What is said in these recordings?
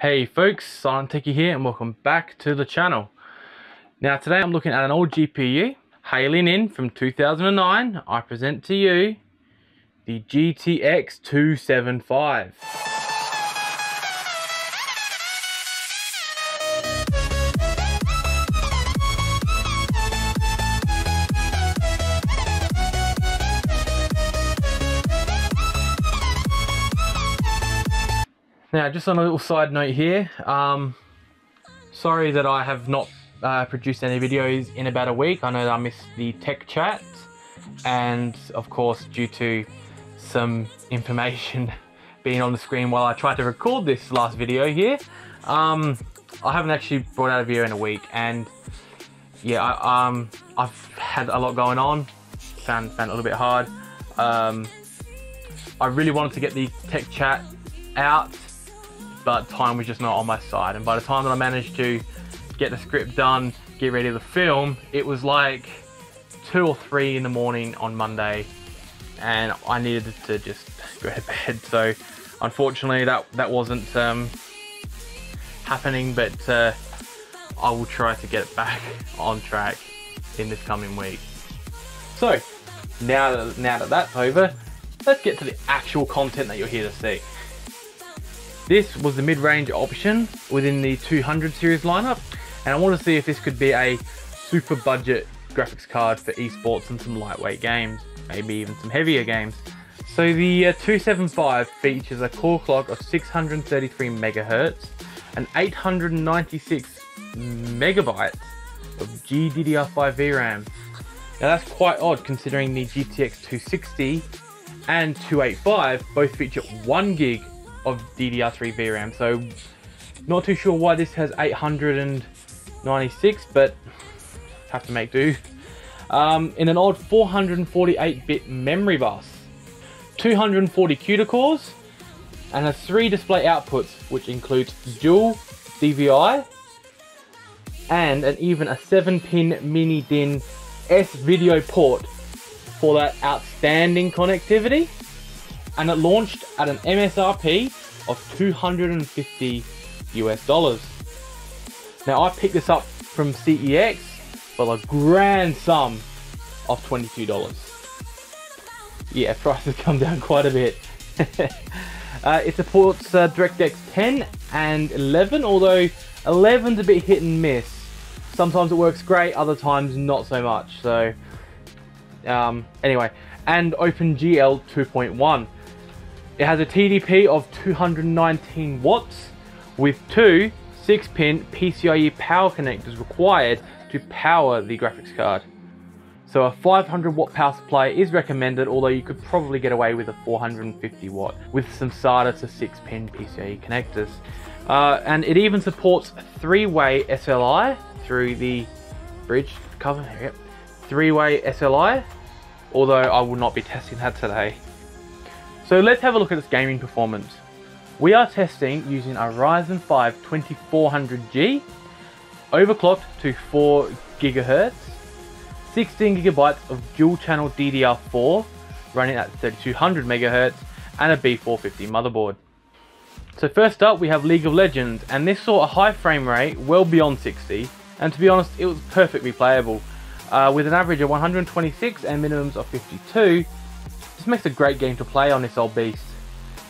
Hey folks, Silent Techie here and welcome back to the channel. Now today I'm looking at an old GPU, hailing in from 2009, I present to you the GTX 275. Now, just on a little side note here, sorry that I have not produced any videos in about a week. I know that I missed the tech chat, and of course due to some information being on the screen while I tried to record this last video here, I haven't actually brought out a video in a week, and yeah, I've had a lot going on, found it a little bit hard. I really wanted to get the tech chat out, but time was just not on my side, and by the time that I managed to get the script done, get ready to film, it was like 2 or 3 in the morning on Monday, and I needed to just go to bed. So unfortunately that wasn't happening, but I will try to get it back on track in this coming week. So now that that's over, let's get to the actual content that you're here to see. This was the mid-range option within the 200 series lineup, and I want to see if this could be a super budget graphics card for esports and some lightweight games, maybe even some heavier games. So the 275 features a core clock of 633 megahertz and 896 megabytes of GDDR5 VRAM. Now that's quite odd considering the GTX 260 and 285 both feature 1 gig of DDR3 VRAM, so not too sure why this has 896, but have to make do. In an odd 448-bit memory bus, 240 CUDA cores, and has 3 display outputs, which includes dual DVI and even a 7-pin mini DIN S video port for that outstanding connectivity. And it launched at an MSRP of $250 US. Now I picked this up from CEX for a grand sum of $22. Yeah, prices come down quite a bit. It supports DirectX 10 and 11, although 11's a bit hit and miss. Sometimes it works great, other times not so much. So anyway, and OpenGL 2.1. It has a TDP of 219 watts with 2 6-pin PCIe power connectors required to power the graphics card. So a 500 watt power supply is recommended, although you could probably get away with a 450 watt with some SATA to 6-pin PCIe connectors. And it even supports 3-way SLI through the bridge cover. Yep. 3-way SLI, although I will not be testing that today. So let's have a look at its gaming performance. We are testing using a Ryzen 5 2400G, overclocked to 4 GHz, 16 GB of dual channel DDR4 running at 3200 MHz, and a B450 motherboard. So first up we have League of Legends, and this saw a high frame rate well beyond 60, and to be honest it was perfectly playable. With an average of 126 and minimums of 52, this makes a great game to play on this old beast.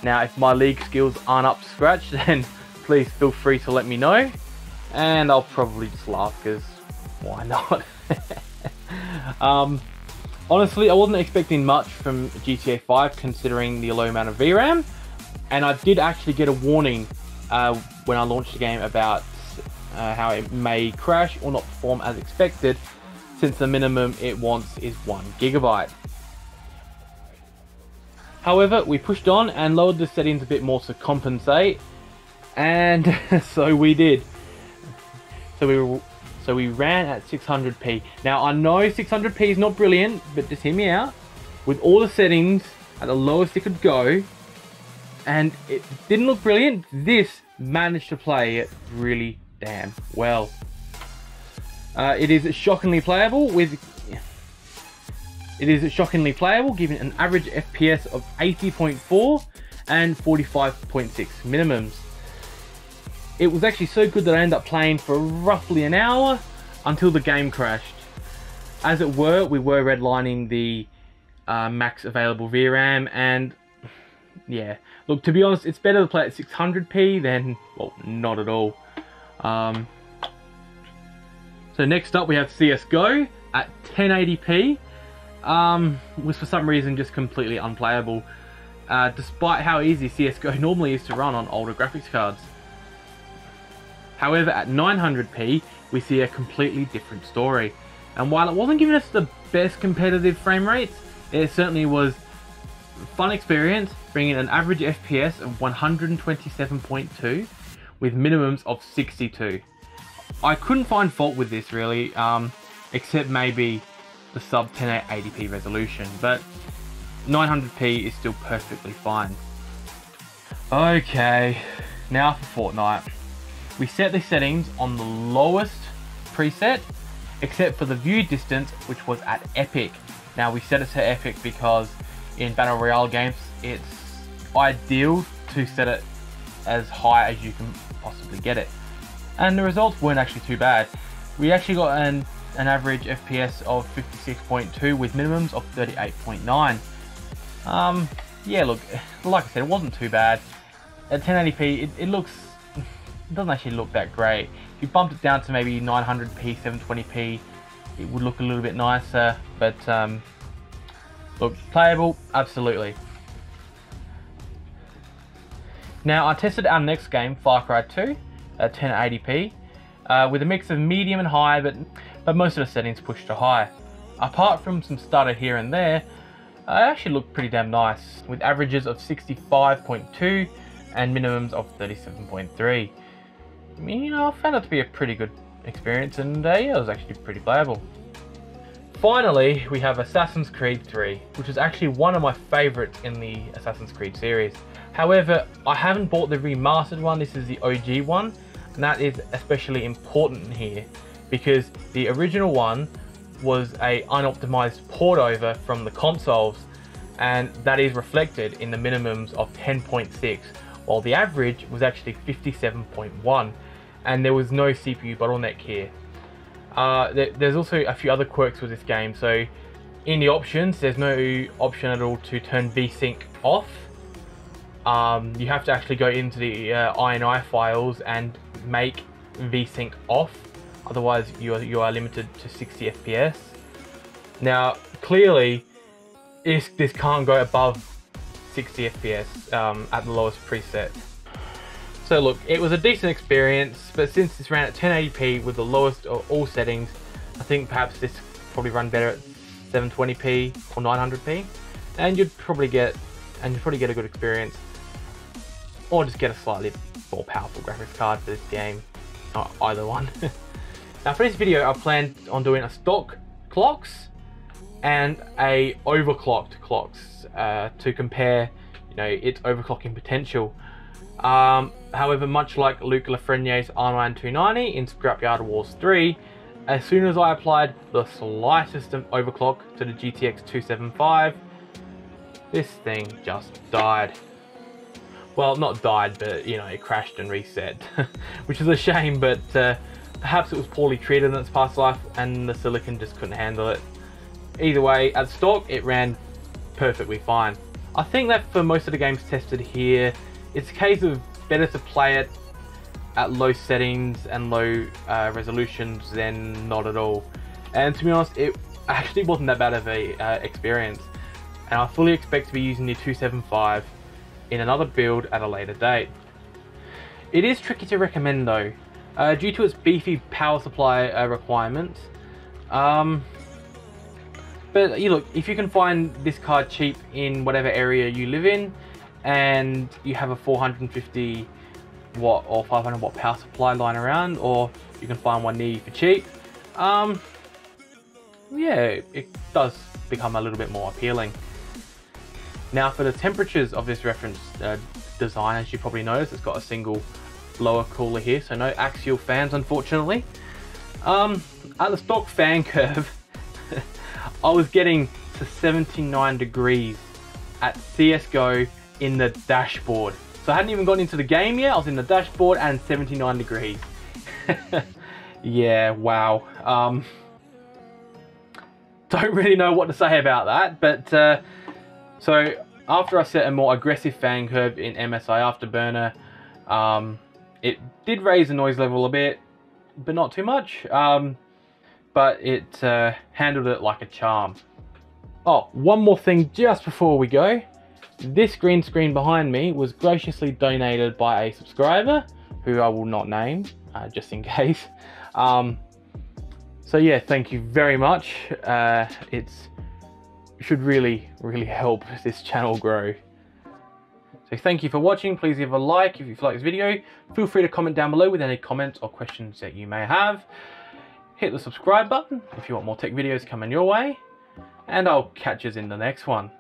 Now, if my League skills aren't up to scratch, then please feel free to let me know, and I'll probably just laugh, because why not? Honestly, I wasn't expecting much from GTA 5 considering the low amount of VRAM, and I did actually get a warning when I launched the game about how it may crash or not perform as expected, since the minimum it wants is 1 GB. However, we pushed on and lowered the settings a bit more to compensate, and so we did. So we ran at 600p. Now I know 600p is not brilliant, but just hear me out. With all the settings at the lowest it could go, and it didn't look brilliant, this managed to play it really damn well. It is shockingly playable, giving an average FPS of 80.4 and 45.6 minimums. It was actually so good that I ended up playing for roughly an hour until the game crashed. As it were, we were redlining the max available VRAM, and yeah, look, to be honest, it's better to play at 600p than, well, not at all. So next up we have Csgo at 1080p. Was for some reason just completely unplayable, despite how easy Csgo normally is to run on older graphics cards. However, at 900p, we see a completely different story. And while it wasn't giving us the best competitive frame rates, it certainly was a fun experience, bringing an average FPS of 127.2 with minimums of 62. I couldn't find fault with this really, except maybe the sub 1080p resolution, but 900p is still perfectly fine. Okay, now for Fortnite. We set the settings on the lowest preset, except for the view distance, which was at epic. Now we set it to epic because in Battle Royale games, it's ideal to set it as high as you can possibly get it. And the results weren't actually too bad. We actually got an average FPS of 56.2 with minimums of 38.9. Yeah, look, like I said, it wasn't too bad. At 1080p, it doesn't actually look that great. If you bumped it down to maybe 900p, 720p, it would look a little bit nicer, but look, playable, absolutely. Now, I tested our next game, Far Cry 2, at 1080p, with a mix of medium and high, but most of the settings pushed to high. Apart from some stutter here and there, it actually looked pretty damn nice, with averages of 65.2 and minimums of 37.3. I mean, you know, I found it to be a pretty good experience, and yeah, it was actually pretty playable. Finally, we have Assassin's Creed 3, which is actually one of my favourites in the Assassin's Creed series. However, I haven't bought the remastered one, this is the OG one, and that is especially important here, because the original one was a unoptimized port over from the consoles, and that is reflected in the minimums of 10.6, while the average was actually 57.1, and there was no CPU bottleneck here. There's also a few other quirks with this game. So in the options, there's no option at all to turn VSync off. You have to actually go into the INI files and make VSync off, otherwise you are limited to 60 FPS. Now clearly this can't go above 60 FPS at the lowest preset. So look, it was a decent experience, but since this ran at 1080p with the lowest of all settings, I think perhaps this probably run better at 720p or 900p, and you'd probably get a good experience, or just get a slightly more powerful graphics card for this game, either one. Now for this video, I planned on doing a stock clocks and a overclocked clocks to compare, you know, its overclocking potential. However, much like Luc Lafreniere's R9 290 in Scrapyard Wars 3, as soon as I applied the slightest overclock to the GTX 275, this thing just died. Well, not died, but you know, it crashed and reset, which is a shame, but perhaps it was poorly treated in its past life and the silicon just couldn't handle it. Either way, at stock, it ran perfectly fine. I think that for most of the games tested here, it's a case of better to play it at low settings and low resolutions than not at all. And to be honest, it actually wasn't that bad of a experience. And I fully expect to be using the 275 in another build at a later date. It is tricky to recommend though, due to its beefy power supply requirements. But you look, if you can find this card cheap in whatever area you live in, and you have a 450 watt or 500 watt power supply lying around, or you can find one near you for cheap, yeah, it does become a little bit more appealing. Now for the temperatures of this reference design, as you probably noticed, it's got a single blower cooler here, so no axial fans unfortunately. At the stock fan curve, I was getting to 79 degrees at CSGO in the dashboard. So So I hadn't even gotten into the game yet. I was in the dashboard and 79 degrees. Yeah, wow. Don't really know what to say about that, but so after I set a more aggressive fan curve in MSI Afterburner, it did raise the noise level a bit, but not too much. But it handled it like a charm. Oh, one more thing just before we go. This green screen behind me was graciously donated by a subscriber, who I will not name, just in case. So yeah, thank you very much. It should really help this channel grow. So thank you for watching. Please leave a like if you've liked this video. Feel free to comment down below with any comments or questions that you may have. Hit the subscribe button if you want more tech videos coming your way. And I'll catch you in the next one.